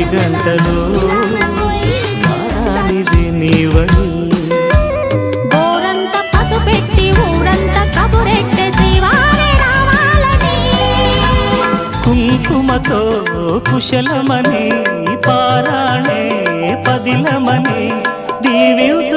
గుడి గంటలు వారానిది నీవని గోరంత పసు పెట్టి ఊరంత కబురెట్టె శ్రీవారి రావాలని కుంకుమతో కుశలమని పారాణే పదిలమని దీవించ